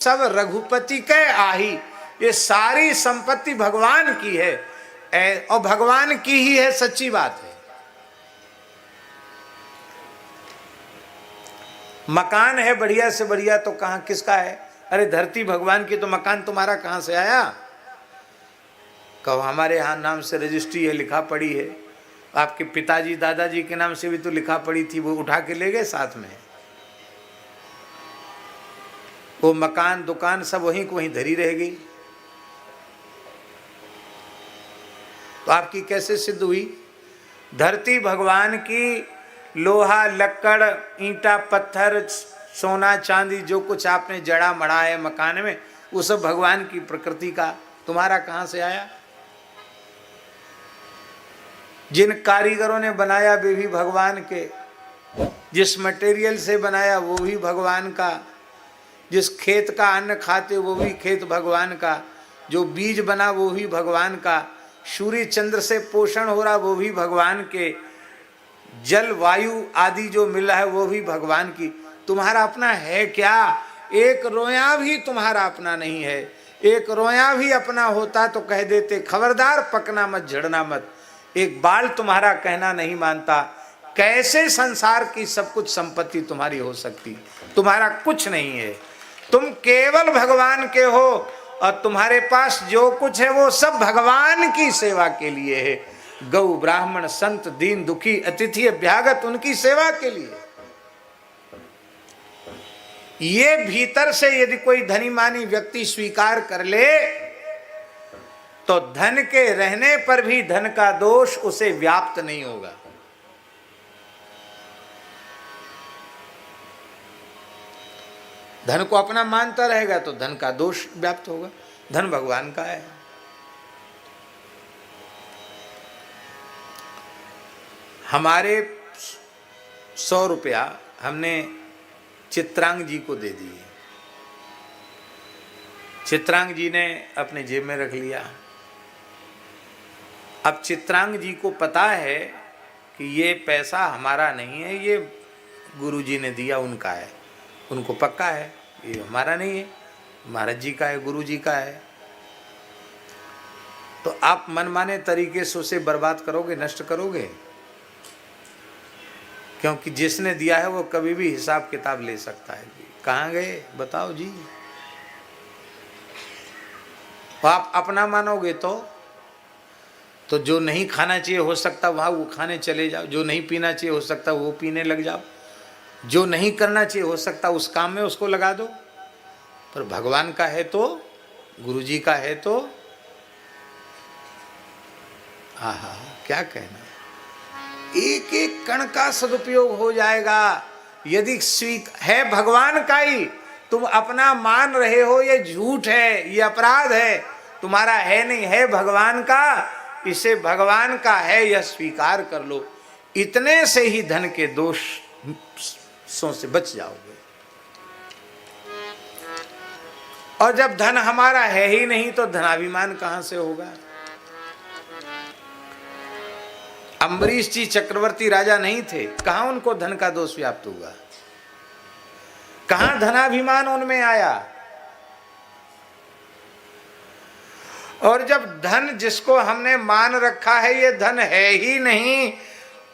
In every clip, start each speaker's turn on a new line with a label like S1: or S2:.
S1: सब रघुपति के आही। ये सारी संपत्ति भगवान की है और भगवान की ही है, सच्ची बात है। मकान है बढ़िया से बढ़िया तो कहां किसका है? अरे धरती भगवान की, तो मकान तुम्हारा कहां से आया? कहो हमारे यहां नाम से रजिस्ट्री है, लिखा पड़ी है। आपके पिताजी दादाजी के नाम से भी तो लिखा पड़ी थी, वो उठा के ले गए साथ में। वो मकान दुकान सब वहीं को वहीं धरी रह गई। तो आपकी कैसे सिद्ध हुई? धरती भगवान की, लोहा लक्कड़ ईंटा पत्थर सोना चांदी जो कुछ आपने जड़ा मढ़ा है मकान में, वो सब भगवान की प्रकृति का, तुम्हारा कहां से आया? जिन कारीगरों ने बनाया वे भी भगवान के, जिस मटेरियल से बनाया वो भी भगवान का, जिस खेत का अन्न खाते वो भी खेत भगवान का, जो बीज बना वो भी भगवान का, सूर्य चंद्र से पोषण हो रहा वो भी भगवान के, जल वायु आदि जो मिल रहा है वो भी भगवान की। तुम्हारा अपना है क्या? एक रोया भी तुम्हारा अपना नहीं है। एक रोया भी अपना होता तो कह देते खबरदार पकना मत झड़ना मत। एक बाल तुम्हारा कहना नहीं मानता। कैसे संसार की सब कुछ संपत्ति तुम्हारी हो सकती? तुम्हारा कुछ नहीं है, तुम केवल भगवान के हो और तुम्हारे पास जो कुछ है वो सब भगवान की सेवा के लिए है। गौ ब्राह्मण संत दीन दुखी अतिथि अभ्यागत उनकी सेवा के लिए। ये भीतर से यदि कोई धनी मानी व्यक्ति स्वीकार कर ले तो धन के रहने पर भी धन का दोष उसे व्याप्त नहीं होगा। धन को अपना मानता रहेगा तो धन का दोष व्याप्त होगा। धन भगवान का है। हमारे 100 रुपया हमने चित्रांग जी को दे दिए। चित्रांग जी ने अपने जेब में रख लिया। अब चित्रांग जी को पता है कि ये पैसा हमारा नहीं है, ये गुरुजी ने दिया, उनका है। उनको पक्का है ये हमारा नहीं है, महाराज जी का है, गुरु जी का है। तो आप मनमाने तरीके से उसे बर्बाद करोगे, नष्ट करोगे, क्योंकि जिसने दिया है वो कभी भी हिसाब किताब ले सकता है। जी कहाँ गए बताओ जी? आप अपना मानोगे तो जो नहीं खाना चाहिए हो सकता वहाँ वो खाने चले जाओ, जो नहीं पीना चाहिए हो सकता वो पीने लग जाओ, जो नहीं करना चाहिए हो सकता उस काम में उसको लगा दो। पर भगवान का है तो, गुरु जी का है तो, आहा क्या कहना। एक एक कण का सदुपयोग हो जाएगा यदि है भगवान का ही। तुम अपना मान रहे हो, ये झूठ है, ये अपराध है, तुम्हारा है नहीं, है भगवान का। इसे भगवान का है यह स्वीकार कर लो। इतने से ही धन के दोषों से बच जाओगे। और जब धन हमारा है ही नहीं तो धनाभिमान कहां से होगा? अम्बरीश जी चक्रवर्ती राजा नहीं थे, कहां उनको धन का दोष व्याप्त हुआ? कहां धनाभिमान उनमें आया? और जब धन जिसको हमने मान रखा है ये धन है ही नहीं,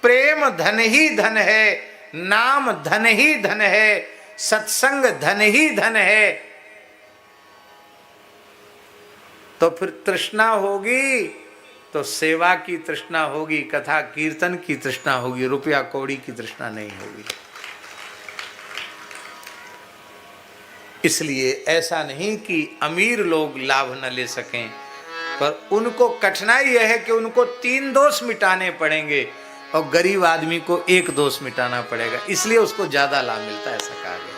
S1: प्रेम धन ही धन है, नाम धन ही धन है, सत्संग धन ही धन है, तो फिर तृष्णा होगी तो सेवा की तृष्णा होगी, कथा कीर्तन की तृष्णा होगी, रुपया कौड़ी की तृष्णा नहीं होगी। इसलिए ऐसा नहीं कि अमीर लोग लाभ न ले सकें, पर उनको कठिनाई यह है कि उनको 3 दोष मिटाने पड़ेंगे और गरीब आदमी को 1 दोष मिटाना पड़ेगा, इसलिए उसको ज्यादा लाभ मिलता है, ऐसा कहा गया।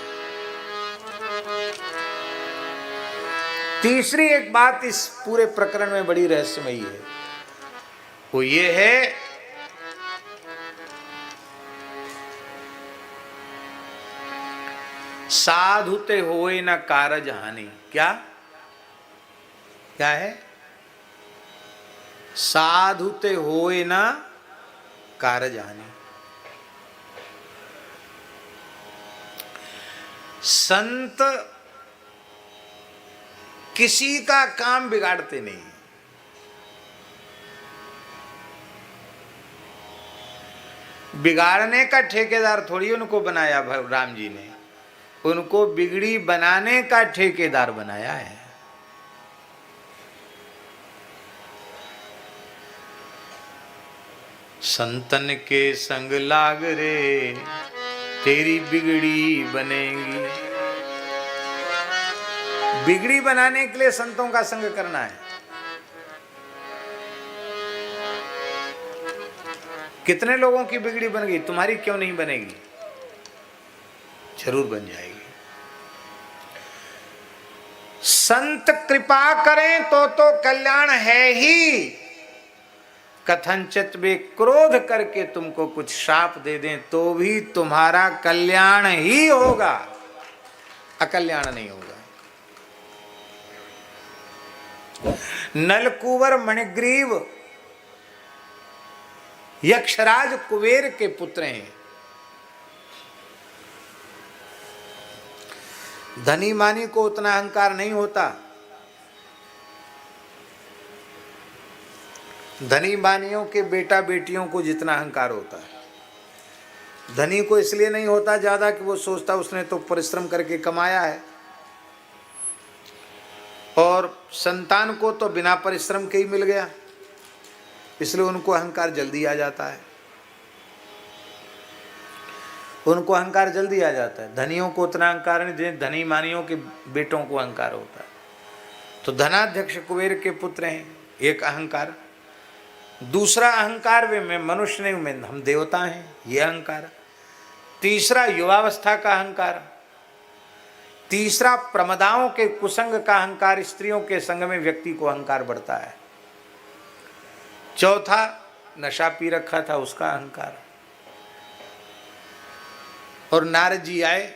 S1: तीसरी एक बात इस पूरे प्रकरण में बड़ी रहस्यमयी है, वो ये है साधुते होए न कारज हानि। क्या क्या है? साधुते होए न कारज हानि। संत किसी का काम बिगाड़ते नहीं। बिगाड़ने का ठेकेदार थोड़ी उनको बनाया राम जी ने, उनको बिगड़ी बनाने का ठेकेदार बनाया है। संतन के संग लाग रे तेरी बिगड़ी बनेगी। बिगड़ी बनाने के लिए संतों का संग करना है। कितने लोगों की बिगड़ी बन गई, तुम्हारी क्यों नहीं बनेगी? जरूर बन जाएगी। संत कृपा करें तो कल्याण है ही, कथनचित वे क्रोध करके तुमको कुछ श्राप दे दें तो भी तुम्हारा कल्याण ही होगा, अकल्याण नहीं होगा। नलकुवर मणिग्रीव यक्षराज कुबेर के पुत्र हैं। धनी मानी को उतना अहंकार नहीं होता। धनी मानियों के बेटा बेटियों को जितना अहंकार होता है। धनी को इसलिए नहीं होता ज्यादा कि वो सोचता उसने तो परिश्रम करके कमाया है, और संतान को तो बिना परिश्रम के ही मिल गया, इसलिए उनको अहंकार जल्दी आ जाता है। उनको अहंकार जल्दी आ जाता है। धनियों को उतना अहंकार नहीं, धनी मानियों के बेटों को अहंकार होता है। तो धनाध्यक्ष कुबेर के पुत्र हैं, एक अहंकार। दूसरा अहंकार वे मैं मनुष्य नहीं, मैं हम देवता हैं, ये अहंकार। तीसरा युवावस्था का अहंकार। तीसरा प्रमदाओं के कुसंग का अहंकार, स्त्रियों के संग में व्यक्ति को अहंकार बढ़ता है। चौथा नशा पी रखा था, उसका अहंकार। और नारद जी आए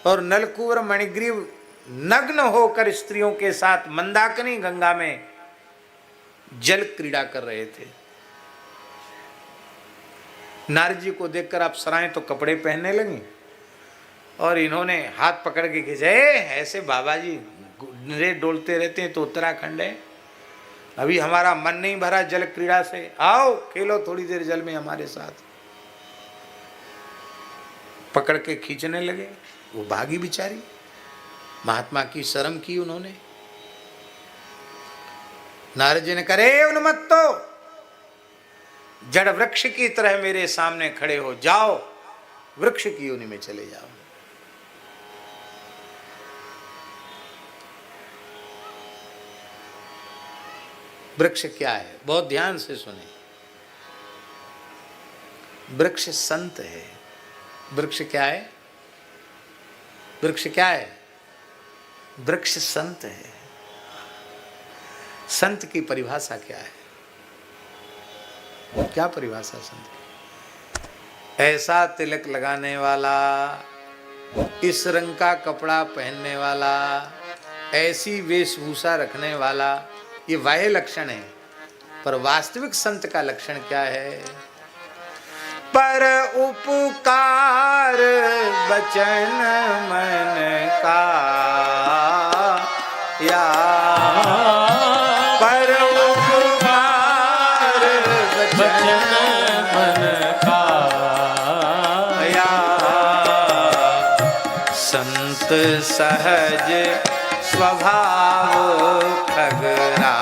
S1: और नलकुवर मणिग्रीव नग्न होकर स्त्रियों के साथ मंदाकिनी गंगा में जल क्रीड़ा कर रहे थे। नारद जी को देखकर अप्सराएं तो कपड़े पहनने लगी और इन्होंने हाथ पकड़ के खींचे, ऐसे बाबा जी रे डोलते रहते हैं तो उत्तराखंड है, अभी हमारा मन नहीं भरा जल क्रीड़ा से, आओ खेलो थोड़ी देर जल में हमारे साथ। पकड़ के खींचने लगे, वो भागी बिचारी। महात्मा की शर्म की उन्होंने। नारद जी ने करे उन्मत्तो, जड़ वृक्ष की तरह मेरे सामने खड़े हो जाओ, वृक्ष की योनि में चले जाओ। वृक्ष क्या है? बहुत ध्यान से सुने। वृक्ष संत है। वृक्ष क्या है? वृक्ष क्या है? वृक्ष संत है। संत की परिभाषा क्या है? क्या परिभाषा संत की? ऐसा तिलक लगाने वाला, इस रंग का कपड़ा पहनने वाला, ऐसी वेशभूषा रखने वाला, ये बाह्य लक्षण है। पर वास्तविक संत का लक्षण क्या है? पर उपकार बचन मन का या, पर उपकार बचन मन का या, संत सहज स्वभाव खगराया,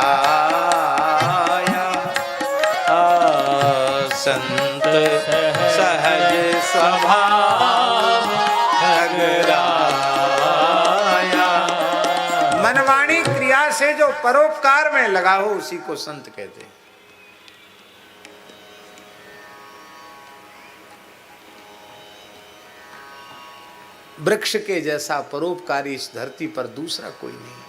S1: संत सहज स्वभाव खगराया। मनवाणी क्रिया से जो परोपकार में लगा हो उसी को संत कहते हैं। वृक्ष के जैसा परोपकारी इस धरती पर दूसरा कोई नहीं है।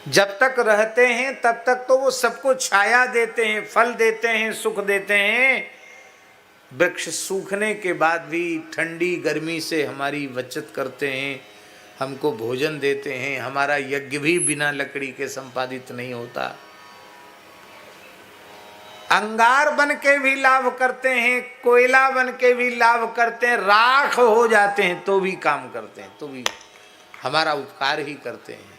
S1: जब तक रहते हैं तब तक तो वो सबको छाया देते हैं, फल देते हैं, सुख देते हैं। वृक्ष सूखने के बाद भी ठंडी गर्मी से हमारी बचत करते हैं, हमको भोजन देते हैं। हमारा यज्ञ भी बिना लकड़ी के संपादित नहीं होता। अंगार बन के भी लाभ करते हैं, कोयला बन के भी लाभ करते हैं, राख हो जाते हैं तो भी काम करते हैं, तो भी हमारा उपकार ही करते हैं।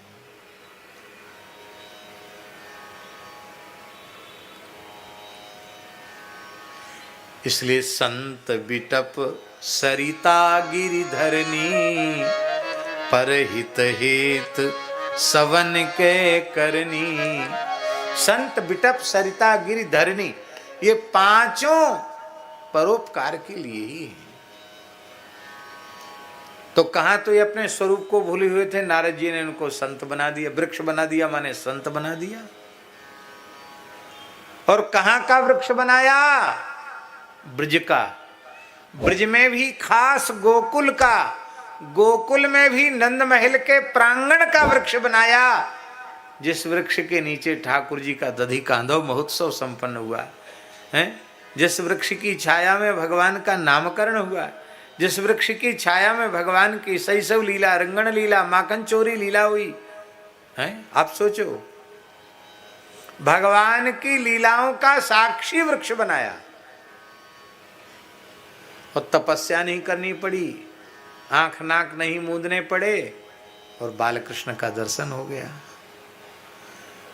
S1: इसलिए संत बिटप सरिता गिरिधरनी, परहित हेत सवन के करनी। संत बिटप सरिता गिरिधरनी, ये पांचों परोपकार के लिए ही है। तो कहां तो ये अपने स्वरूप को भूले हुए थे, नारद जी ने उनको संत बना दिया, वृक्ष बना दिया, माने संत बना दिया। और कहां का वृक्ष बनाया? ब्रज का। ब्रज में भी खास गोकुल का, गोकुल में भी नंद महल के प्रांगण का वृक्ष बनाया, जिस वृक्ष के नीचे ठाकुर जी का दधी कांधव महोत्सव संपन्न हुआ है, जिस वृक्ष की छाया में भगवान का नामकरण हुआ, जिस वृक्ष की छाया में भगवान की शैशव लीला, रंगण लीला, माखन चोरी लीला हुई है। आप सोचो, भगवान की लीलाओं का साक्षी वृक्ष बनाया और तपस्या नहीं करनी पड़ी, आंख नाक नहीं मूंदने पड़े और बालकृष्ण का दर्शन हो गया।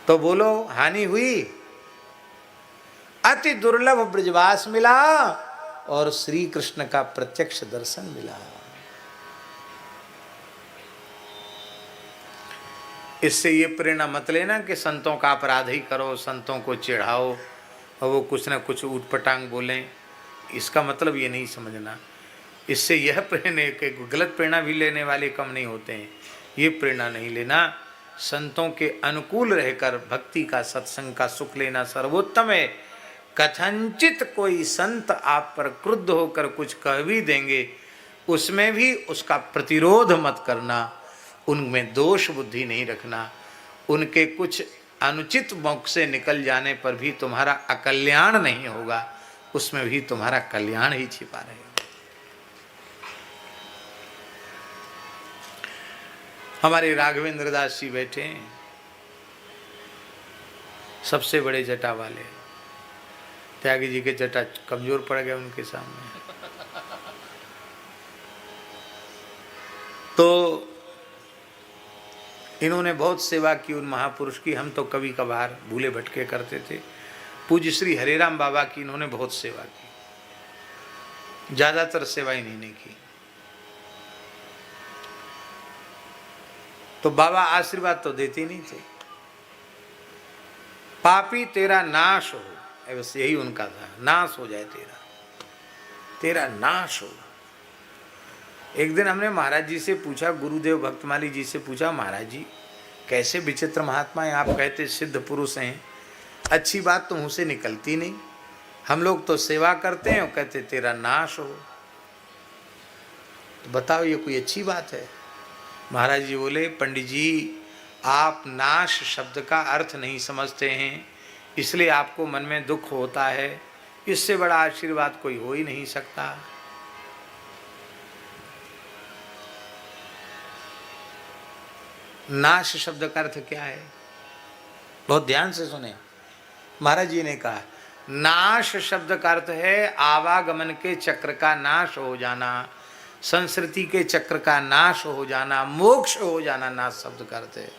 S1: तो बोलो हानि हुई? अति दुर्लभ ब्रजवास मिला और श्री कृष्ण का प्रत्यक्ष दर्शन मिला। इससे ये प्रेरणा मत लेना कि संतों का अपराध ही करो, संतों को चिढ़ाओ और वो कुछ ना कुछ ऊटपटांग बोलें, इसका मतलब ये नहीं समझना। इससे यह प्रेरणा कि गलत प्रेरणा भी लेने वाले कम नहीं होते हैं, ये प्रेरणा नहीं लेना। संतों के अनुकूल रहकर भक्ति का, सत्संग का सुख लेना सर्वोत्तम है। कथनचित कोई संत आप पर क्रुद्ध होकर कुछ कह भी देंगे, उसमें भी उसका प्रतिरोध मत करना, उनमें दोष बुद्धि नहीं रखना। उनके कुछ अनुचित मुख से निकल जाने पर भी तुम्हारा अकल्याण नहीं होगा, उसमें भी तुम्हारा कल्याण ही छिपा रहेगा। हमारे राघवेंद्र दास जी बैठे हैं, सबसे बड़े जटा वाले। त्यागी जी के जटा कमजोर पड़ गए उनके सामने। तो इन्होंने बहुत सेवा की उन महापुरुष की। हम तो कभी कभार भूले भटके करते थे। पूज्य श्री हरिराम बाबा की इन्होंने बहुत सेवा की, ज्यादातर सेवा इन्हीं ने की। तो बाबा आशीर्वाद तो देते नहीं थे, पापी तेरा नाश हो, बस यही उनका था, नाश हो जाए तेरा, तेरा नाश हो। एक दिन हमने महाराज जी से पूछा, गुरुदेव भक्तमाली जी से पूछा, महाराज जी कैसे विचित्र महात्मा हैं, आप कहते सिद्ध पुरुष हैं, अच्छी बात तो मुँह से निकलती नहीं, हम लोग तो सेवा करते हैं और कहते तेरा नाश हो, तो बताओ ये कोई अच्छी बात है? महाराज जी बोले, पंडित जी आप नाश शब्द का अर्थ नहीं समझते हैं, इसलिए आपको मन में दुख होता है, इससे बड़ा आशीर्वाद कोई हो ही नहीं सकता। नाश शब्द का अर्थ क्या है? बहुत ध्यान से सुने। महाराज जी ने कहा नाश शब्द का अर्थ है आवागमन के चक्र का नाश हो जाना, संस्कृति के चक्र का नाश हो जाना, मोक्ष हो जाना, नाश शब्द का अर्थ है।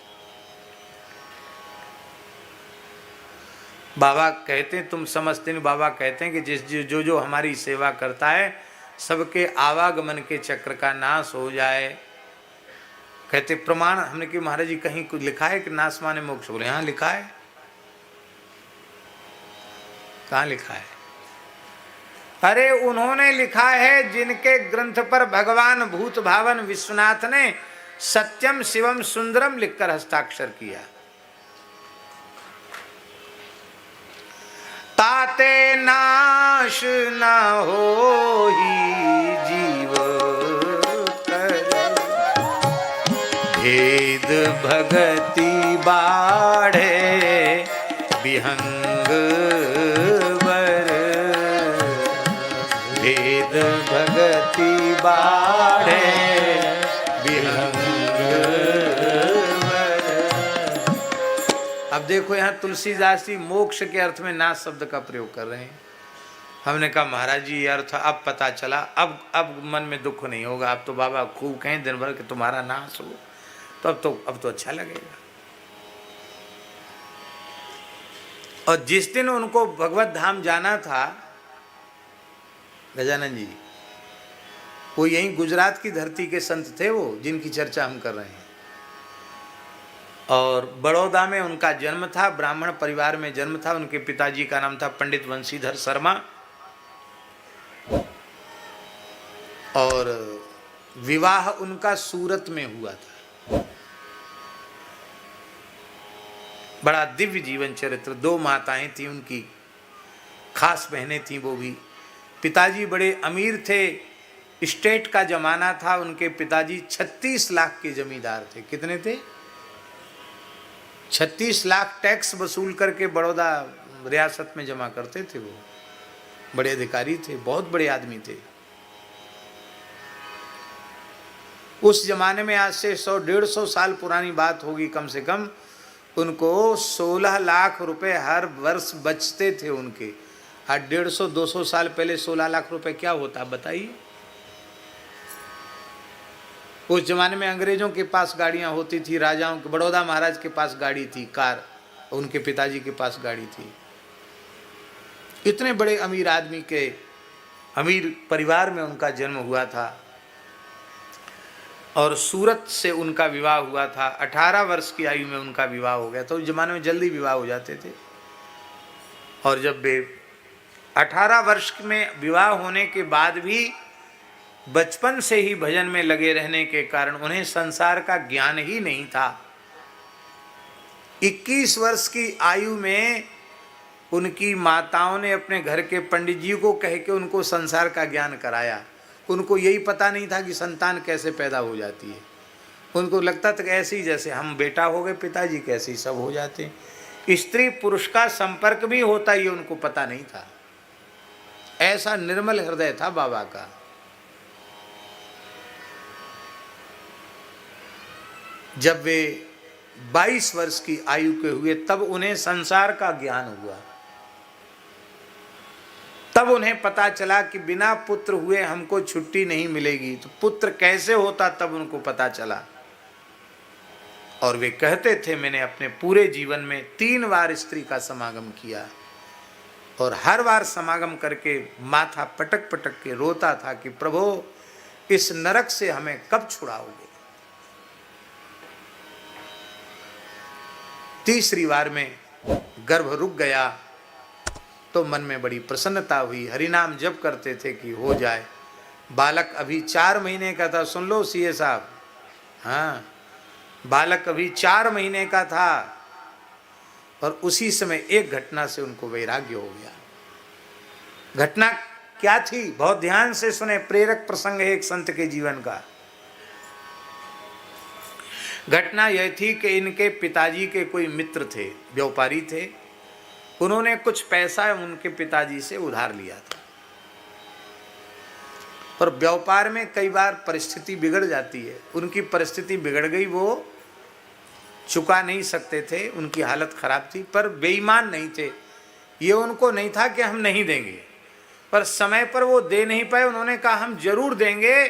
S1: बाबा कहते हैं, तुम समझते नहीं, बाबा कहते हैं कि जिस जो जो हमारी सेवा करता है सबके आवागमन के चक्र का नाश हो जाए। कहते प्रमाण, हमने कि महाराज जी कहीं कुछ लिखा है कि नाश माने मोक्ष? बोले हाँ लिखा है। कहाँ लिखा है? अरे उन्होंने लिखा है जिनके ग्रंथ पर भगवान भूत भावन विश्वनाथ ने सत्यम शिवम सुंदरम लिखकर हस्ताक्षर किया। ताते नाश न हो ही जीव कर, भेद भगति बाढ़े विहंग वर, भेद भगति बाढ़े विहंग वर। अब अब देखो यहाँ तुलसीदास जी मोक्ष के अर्थ में नाश शब्द का प्रयोग कर रहे हैं। हमने कहा महाराज जी ये अर्थ अब पता चला, अब मन में दुख नहीं होगा। अब तो बाबा खूब कहें दिन भर कि तुम्हारा नाश हो, तो अब तो अच्छा लगेगा। और जिस दिन उनको भगवत धाम जाना था, गजानन जी वो यहीं गुजरात की धरती के संत थे, वो जिनकी चर्चा हम कर रहे हैं। और बड़ौदा में उनका जन्म था, ब्राह्मण परिवार में जन्म था। उनके पिताजी का नाम था पंडित वंशीधर शर्मा, और विवाह उनका सूरत में हुआ था। बड़ा दिव्य जीवन चरित्र। 2 माताएं थी उनकी, खास बहनें थी वो भी। पिताजी बड़े अमीर थे, स्टेट का जमाना था। उनके पिताजी 36 लाख के जमींदार थे। कितने थे? 36 लाख टैक्स वसूल करके बड़ौदा रियासत में जमा करते थे। वो बड़े अधिकारी थे, बहुत बड़े आदमी थे। उस जमाने में आज से 100-150 साल पुरानी बात होगी कम से कम। उनको 16 लाख रुपए हर वर्ष बचते थे उनके। आज 150-200 साल पहले 16 लाख रुपए क्या होता बताइए। उस जमाने में अंग्रेजों के पास गाड़ियां होती थी, राजाओं के, बड़ौदा महाराज के पास गाड़ी थी, कार, उनके पिताजी के पास गाड़ी थी। इतने बड़े अमीर आदमी के अमीर परिवार में उनका जन्म हुआ था। और सूरत से उनका विवाह हुआ था। 18 वर्ष की आयु में उनका विवाह हो गया। तो उस जमाने में जल्दी विवाह हो जाते थे। और जब वे 18 वर्ष में विवाह होने के बाद भी बचपन से ही भजन में लगे रहने के कारण उन्हें संसार का ज्ञान ही नहीं था। 21 वर्ष की आयु में उनकी माताओं ने अपने घर के पंडित जी को कह के उनको संसार का ज्ञान कराया। उनको यही पता नहीं था कि संतान कैसे पैदा हो जाती है। उनको लगता था कि ऐसे ही जैसे हम बेटा हो गए पिताजी, कैसे ही सब हो जाते हैं। स्त्री पुरुष का संपर्क भी होता, ये उनको पता नहीं था। ऐसा निर्मल हृदय था बाबा का। जब वे 22 वर्ष की आयु के हुए तब उन्हें संसार का ज्ञान हुआ। तब उन्हें पता चला कि बिना पुत्र हुए हमको छुट्टी नहीं मिलेगी। तो पुत्र कैसे होता तब उनको पता चला। और वे कहते थे मैंने अपने पूरे जीवन में 3 बार स्त्री का समागम किया, और हर बार समागम करके माथा पटक पटक के रोता था कि प्रभु इस नरक से हमें कब छुड़ाओगे। तीसरी बार में गर्भ रुक गया तो मन में बड़ी प्रसन्नता हुई। हरिनाम जप करते थे कि हो जाए। बालक अभी 4 महीने का था। सुन लो सीए साहब, हाँ, बालक अभी 4 महीने का था। और उसी समय एक घटना से उनको वैराग्य हो गया। घटना क्या थी? बहुत ध्यान से सुने, प्रेरक प्रसंग है एक संत के जीवन का। घटना यह थी कि इनके पिताजी के कोई मित्र थे, व्यापारी थे। उन्होंने कुछ पैसा उनके पिताजी से उधार लिया था। और व्यापार में कई बार परिस्थिति बिगड़ जाती है। उनकी परिस्थिति बिगड़ गई, वो चुका नहीं सकते थे, उनकी हालत खराब थी। पर बेईमान नहीं थे। ये उनको नहीं था कि हम नहीं देंगे, पर समय पर वो दे नहीं पाए। उन्होंने कहा हम जरूर देंगे,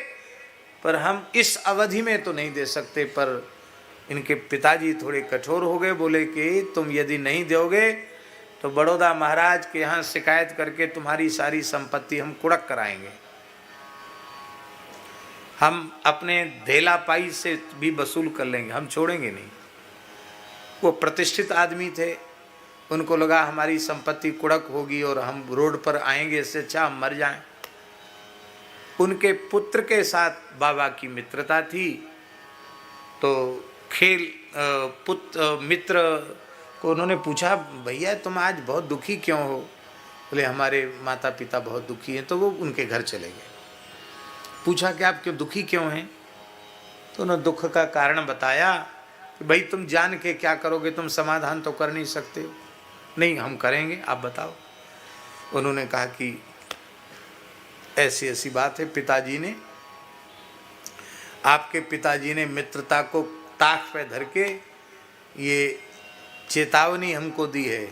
S1: पर हम इस अवधि में तो नहीं दे सकते। पर इनके पिताजी थोड़े कठोर हो गए। बोले कि तुम यदि नहीं दोगे तो बड़ौदा महाराज के यहाँ शिकायत करके तुम्हारी सारी संपत्ति हम कुड़क कराएंगे। हम अपने धेला पाई से भी वसूल कर लेंगे, हम छोड़ेंगे नहीं। वो प्रतिष्ठित आदमी थे। उनको लगा हमारी संपत्ति कुड़क होगी और हम रोड पर आएंगे, इससे अच्छा हम मर जाएं। उनके पुत्र के साथ बाबा की मित्रता थी। तो मित्र को उन्होंने पूछा भैया तुम आज बहुत दुखी क्यों हो? बोले हमारे माता पिता बहुत दुखी हैं। तो वो उनके घर चले गए। पूछा कि आप क्यों दुखी क्यों हैं? तो उन्होंने दुख का कारण बताया कि भाई तुम जान के क्या करोगे, तुम समाधान तो कर नहीं सकते हो। नहीं हम करेंगे, आप बताओ। उन्होंने कहा कि ऐसी ऐसी बात है, आपके पिताजी ने मित्रता को ताक पे धर के ये चेतावनी हमको दी है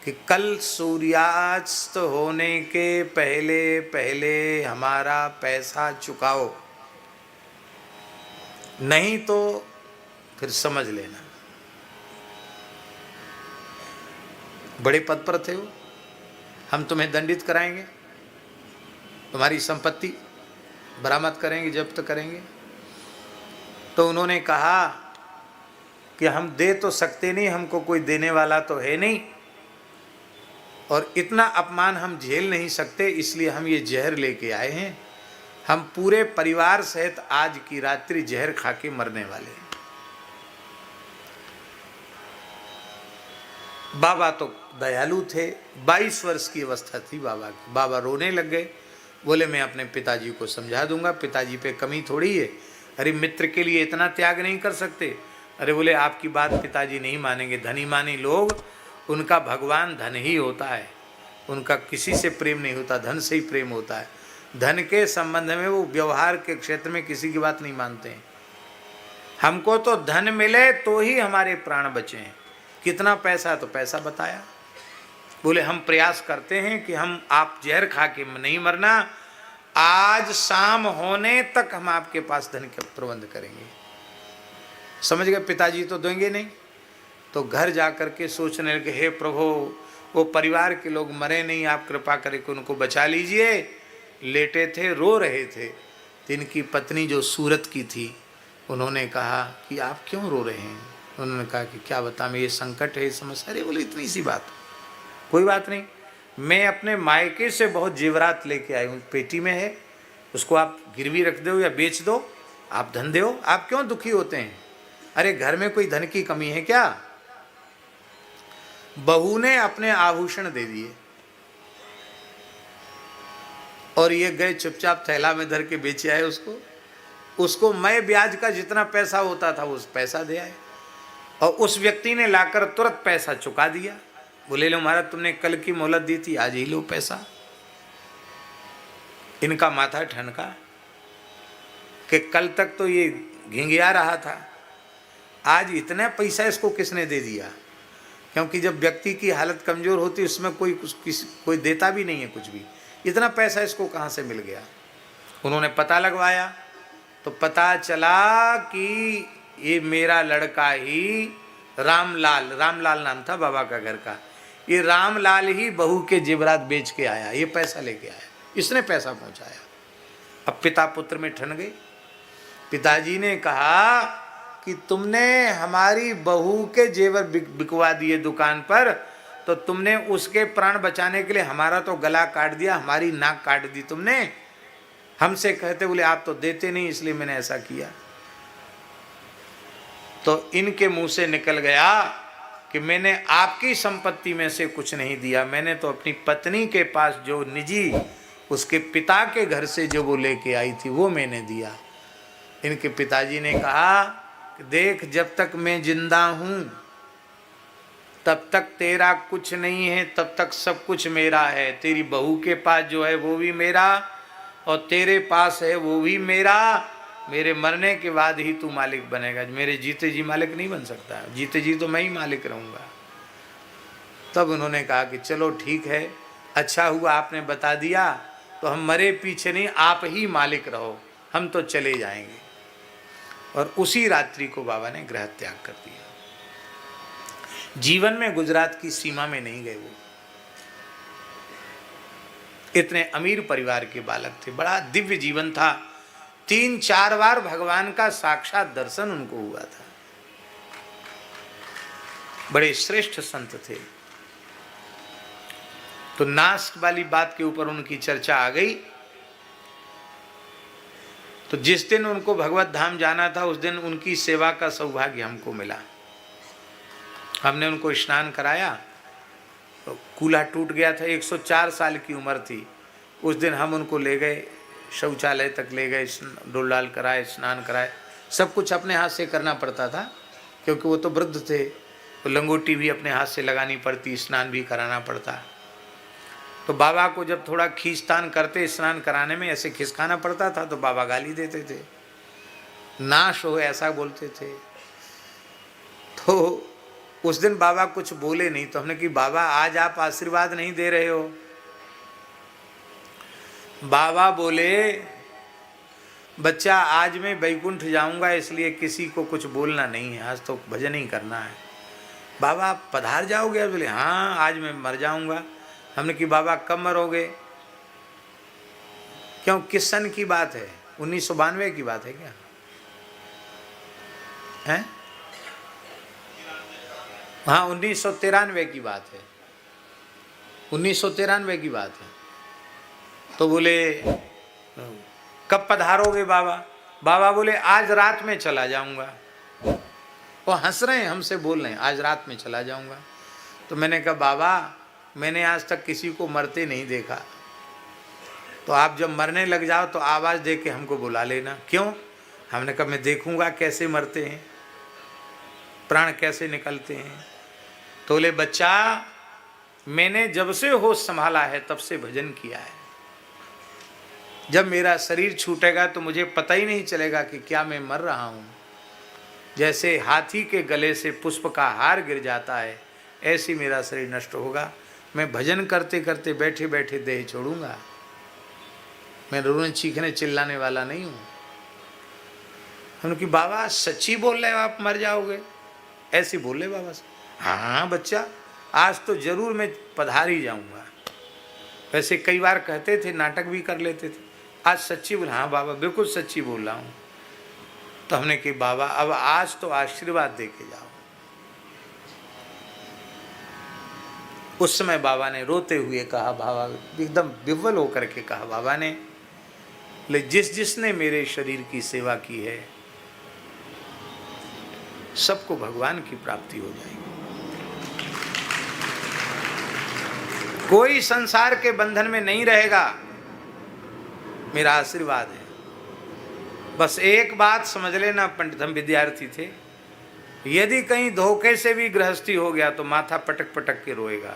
S1: कि कल सूर्यास्त होने के पहले पहले हमारा पैसा चुकाओ, नहीं तो फिर समझ लेना। बड़े पद पर थे वो, हम तुम्हें दंडित कराएंगे, तुम्हारी संपत्ति बरामद करेंगे, जब्त करेंगे। तो उन्होंने कहा कि हम दे तो सकते नहीं, हमको कोई देने वाला तो है नहीं, और इतना अपमान हम झेल नहीं सकते, इसलिए हम ये जहर लेके आए हैं। हम पूरे परिवार सहित आज की रात्रि जहर खा के मरने वाले हैं। बाबा तो दयालु थे, 22 वर्ष की अवस्था थी बाबा की। बाबा रोने लग गए, बोले मैं अपने पिताजी को समझा दूंगा, पिताजी पे कमी थोड़ी है। अरे मित्र के लिए इतना त्याग नहीं कर सकते? अरे बोले आपकी बात पिताजी नहीं मानेंगे। धनी मानी लोग, उनका भगवान धन ही होता है, उनका किसी से प्रेम नहीं होता, धन से ही प्रेम होता है। धन के संबंध में वो व्यवहार के क्षेत्र में किसी की बात नहीं मानते हैं। हमको तो धन मिले तो ही हमारे प्राण बचे हैं। कितना पैसा, तो पैसा बताया। बोले हम प्रयास करते हैं कि हम, आप जहर खा के नहीं मरना, आज शाम होने तक हम आपके पास धन के प्रबंध करेंगे। समझ गए? पिताजी तो देंगे नहीं, तो घर जा कर के सोचने लगे, हे प्रभु वो परिवार के लोग मरे नहीं, आप कृपा करके उनको बचा लीजिए। लेटे थे, रो रहे थे। इनकी पत्नी जो सूरत की थी, उन्होंने कहा कि आप क्यों रो रहे हैं? उन्होंने कहा कि क्या बता, मैं ये संकट है, ये समस्या। अरे बोले इतनी सी बात, कोई बात नहीं, मैं अपने मायके से बहुत जेवरात लेके आई हूँ, पेटी में है, उसको आप गिरवी रख दो या बेच दो, आप धन दो, आप क्यों दुखी होते हैं? अरे घर में कोई धन की कमी है क्या? बहू ने अपने आभूषण दे दिए और ये गए चुपचाप थैला में धर के बेचे आए उसको मैं ब्याज का जितना पैसा होता था उस पैसा दे आए, और उस व्यक्ति ने लाकर तुरंत पैसा चुका दिया। बोले लो महाराज, तुमने कल की मोहलत दी थी, आज ही लो पैसा। इनका माथा ठनका कि कल तक तो ये घिंघिया रहा था, आज इतना पैसा इसको किसने दे दिया? क्योंकि जब व्यक्ति की हालत कमजोर होती है उसमें कोई देता भी नहीं है कुछ भी। इतना पैसा इसको कहाँ से मिल गया? उन्होंने पता लगवाया तो पता चला कि ये मेरा लड़का ही रामलाल नाम था बाबा का घर का, ये रामलाल ही बहू के जेवरात बेच के आया, ये पैसा लेके आया, इसने पैसा पहुंचाया। अब पिता पुत्र में ठन गए। पिताजी ने कहा कि तुमने हमारी बहू के जेवर बिकवा दिए दुकान पर, तो तुमने उसके प्राण बचाने के लिए हमारा तो गला काट दिया, हमारी नाक काट दी तुमने। हमसे कहते, बोले आप तो देते नहीं इसलिए मैंने ऐसा किया। तो इनके मुंह से निकल गया कि मैंने आपकी संपत्ति में से कुछ नहीं दिया, मैंने तो अपनी पत्नी के पास जो निजी उसके पिता के घर से जो वो लेके आई थी वो मैंने दिया। इनके पिताजी ने कहा कि देख, जब तक मैं जिंदा हूं तब तक तेरा कुछ नहीं है, तब तक सब कुछ मेरा है। तेरी बहू के पास जो है वो भी मेरा, और तेरे पास है वो भी मेरा। मेरे मरने के बाद ही तू मालिक बनेगा, मेरे जीते जी मालिक नहीं बन सकता, जीते जी तो मैं ही मालिक रहूँगा। तब उन्होंने कहा कि चलो ठीक है, अच्छा हुआ आपने बता दिया, तो हम मरे पीछे नहीं, आप ही मालिक रहो, हम तो चले जाएंगे। और उसी रात्रि को बाबा ने गृह त्याग कर दिया। जीवन में गुजरात की सीमा में नहीं गए वो। इतने अमीर परिवार के बालक थे, बड़ा दिव्य जीवन था। 3-4 बार भगवान का साक्षात दर्शन उनको हुआ था। बड़े श्रेष्ठ संत थे। तो नाश वाली बात के ऊपर उनकी चर्चा आ गई। तो जिस दिन उनको भगवत धाम जाना था उस दिन उनकी सेवा का सौभाग्य हमको मिला। हमने उनको स्नान कराया, तो कूल्हा टूट गया था, 104 साल की उम्र थी। उस दिन हम उनको ले गए, शौचालय तक ले गए, डोल डाल कराए, स्नान कराए, सब कुछ अपने हाथ से करना पड़ता था क्योंकि वो तो वृद्ध थे। तो लंगोटी भी अपने हाथ से लगानी पड़ती, स्नान भी कराना पड़ता। तो बाबा को जब थोड़ा खींचतान करते स्नान कराने में, ऐसे खिसकाना पड़ता था, तो बाबा गाली देते थे, नाश हो ऐसा बोलते थे। तो उस दिन बाबा कुछ बोले नहीं, तो हमने कि बाबा आज आप आशीर्वाद नहीं दे रहे हो। बाबा बोले बच्चा आज मैं बैकुंठ जाऊंगा, इसलिए किसी को कुछ बोलना नहीं है, आज तो भजन ही करना है। बाबा आप पधार जाओगे? बोले हाँ आज मैं मर जाऊंगा। हमने कि बाबा कब मरोगे? क्यों, किस सन की बात है? 1992 की बात है क्या है? हाँ 1993 की बात है, 1993 की बात है। तो बोले कब पधारोगे बाबा? बाबा बोले आज रात में चला जाऊंगा। वो हंस रहे हैं, हमसे बोल रहे हैं आज रात में चला जाऊंगा। तो मैंने कहा बाबा मैंने आज तक किसी को मरते नहीं देखा, तो आप जब मरने लग जाओ तो आवाज़ दे के हमको बुला लेना। क्यों? हमने कहा मैं देखूंगा कैसे मरते हैं, प्राण कैसे निकलते हैं। तो बोले बच्चा मैंने जब से होश संभाला है तब से भजन किया है। जब मेरा शरीर छूटेगा तो मुझे पता ही नहीं चलेगा कि क्या मैं मर रहा हूँ। जैसे हाथी के गले से पुष्प का हार गिर जाता है, ऐसे मेरा शरीर नष्ट होगा। मैं भजन करते करते बैठे बैठे देह छोड़ूंगा। मैं रोने चीखने चिल्लाने वाला नहीं हूँ। हमने कि बाबा सच्ची बोल रहे हो आप मर जाओगे? ऐसे बोल रहे बाबा से। हाँ बच्चा आज तो जरूर मैं पधार ही जाऊंगा। वैसे कई बार कहते थे, नाटक भी कर लेते थे। आज सच्ची बोल? हाँ बाबा बिल्कुल सच्ची बोल रहा हूँ। तो हमने कि बाबा अब आज तो आशीर्वाद दे के जाओ। उस समय बाबा ने रोते हुए कहा, बाबा एकदम विह्वल होकर के कहा, बाबा ने ले जिसने मेरे शरीर की सेवा की है सबको भगवान की प्राप्ति हो जाएगी। कोई संसार के बंधन में नहीं रहेगा, मेरा आशीर्वाद है। बस एक बात समझ लेना पंडित, हम विद्यार्थी थे, यदि कहीं धोखे से भी गृहस्थी हो गया तो माथा पटक पटक के रोएगा,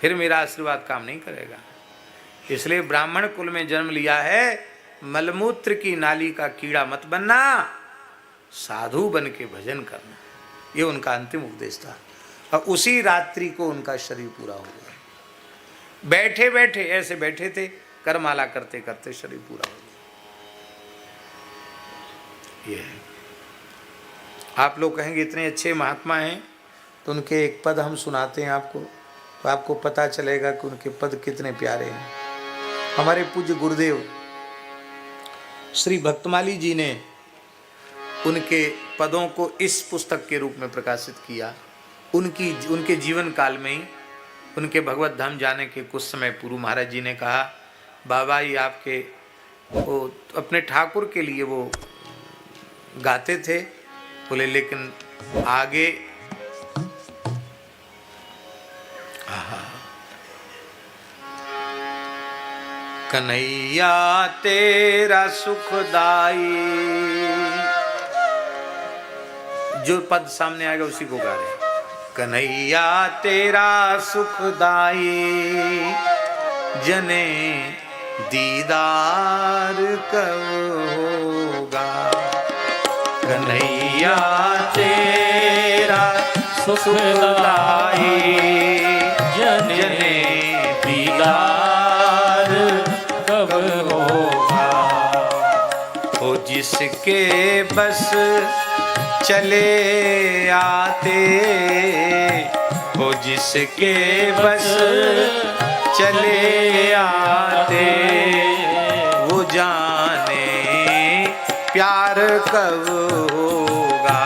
S1: फिर मेरा आशीर्वाद काम नहीं करेगा। इसलिए ब्राह्मण कुल में जन्म लिया है, मलमूत्र की नाली का कीड़ा मत बनना, साधु बन के भजन करना। ये उनका अंतिम उपदेश था। और उसी रात्रि को उनका शरीर पूरा हो गया। बैठे बैठे ऐसे बैठे थे, करमाला करते करते शरीर पूरा हो गया। ये है। आप लोग कहेंगे इतने अच्छे महात्मा हैं, तो उनके एक पद हम सुनाते हैं आपको, तो आपको पता चलेगा कि उनके पद कितने प्यारे हैं। हमारे पूज्य गुरुदेव श्री भक्तमाली जी ने उनके पदों को इस पुस्तक के रूप में प्रकाशित किया। उनके जीवन काल में ही, उनके भगवत धाम जाने के कुछ समय पूर्व महाराज जी ने कहा, बाबा ये आपके वो अपने ठाकुर के लिए वो गाते थे। बोले लेकिन आगे कन्हैया तेरा सुखदाई, जो पद सामने आएगा उसी को गा रहे। कन्हैया तेरा सुखदाई, जने दीदार कब होगा। कन्हैया तेरा सुखदाई, जने दीदार कब होगा। हो जिसके बस चले आते, हो जिसके बस चले आते, वो जाने प्यार कब होगा।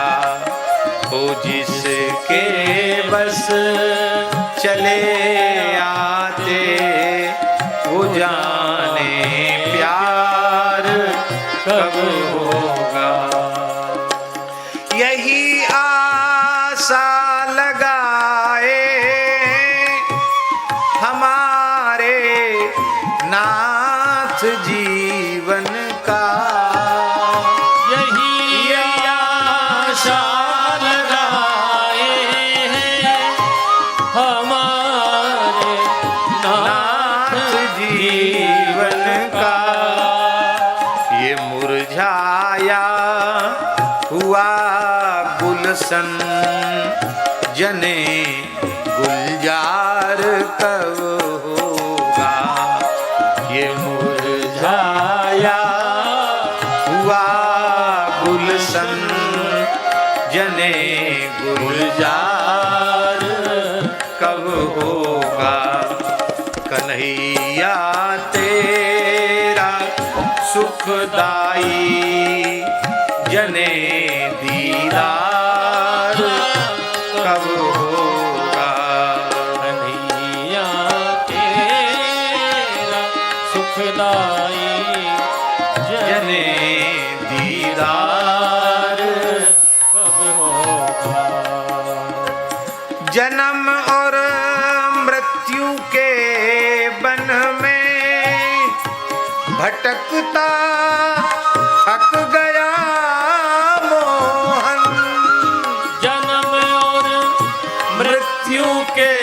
S1: हो जिसके बस चले आते, वो जाने प्यार कब होगा। यही आशा लगाए हमारे नाथ जीवन का, यही आशा लगाए हमारे नाथ जीवन का। ये मुरझाया हुआ गुलशन जने गुलजार कब होगा, ये मुरझाया हुआ गुलशन जने गुलजार कब होगा। कन्हैया तेरा सुखदाई जने दीदार कब होगा।
S2: कन्हैया तेरा सुखदाई
S1: जने दीदार
S2: कब होगा।
S1: जन्म और मृत्यु के वन में भटकता थक गया मोहन।
S2: जन्म और
S1: मृत्यु के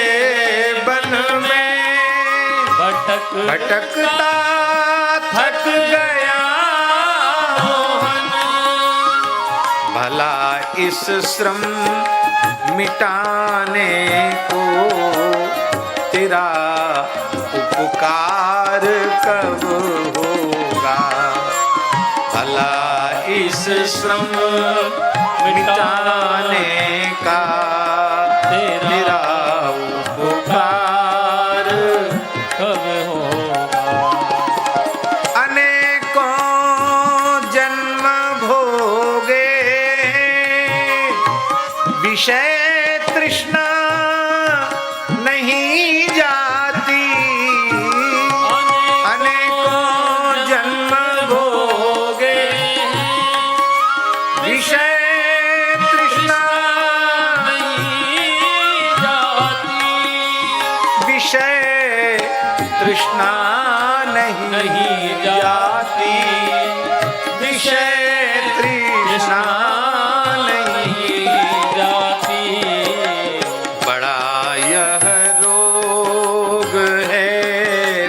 S1: वन में भटकता थक गया मोहन। भला इस श्रम मिटाने को तेरा उपकार कब होगा। भला इस श्रम मिटाने का तेरा उपकार
S2: कब होगा।
S1: अनेकों जन्म भोगे विषय तृष्णा नहीं जाती। अनेकों जन्म भोगे विषय तृष्णा
S2: नहीं जाती।
S1: विषय तृष्णा नहीं जाती। विषय तृष्णा नहीं
S2: जाती।
S1: बड़ा यह रोग है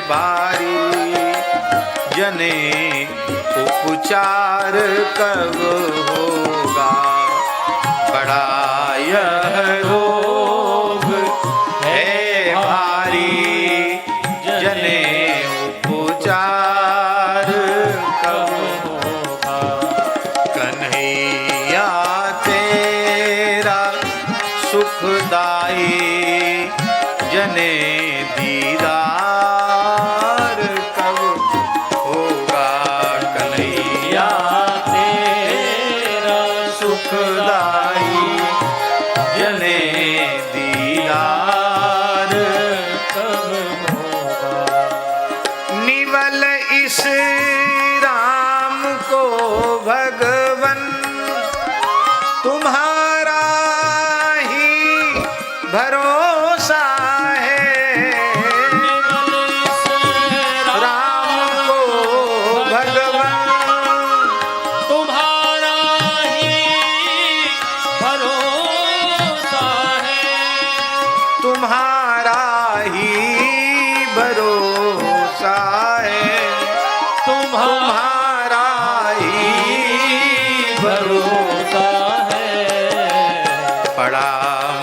S1: भारी जने उपचार कब होगा। बड़ा यह रोग है भारी जने उपचार कब
S2: होगा।
S1: कन्हैया तेरा सुखदाई जने दीदार कब होगा। कन्हैया
S2: तेरा
S1: सुखदाई जने दीदार
S2: कब होगा।
S1: निवल इस राम को भगवन तुम्हारा ही भरोसा है। राम को भगवन
S2: तुम्हारा ही भरोसा है।
S1: तुम्हारा ही भरोसा है। तुम्हारा ही भरोसा
S2: है।
S1: पड़ा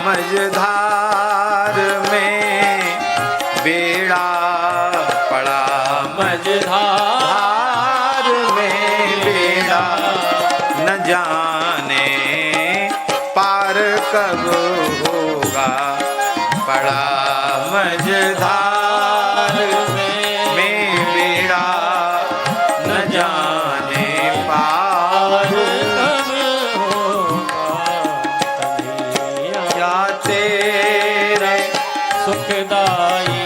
S1: मझधार में बेड़ा। पड़ा मझधार में बेड़ा न जाने पार कब होगा। पड़ा मझधार में बेड़ा न जाने पार
S2: कब होगा। कन्हैया
S1: या तेरे
S2: सुखदाई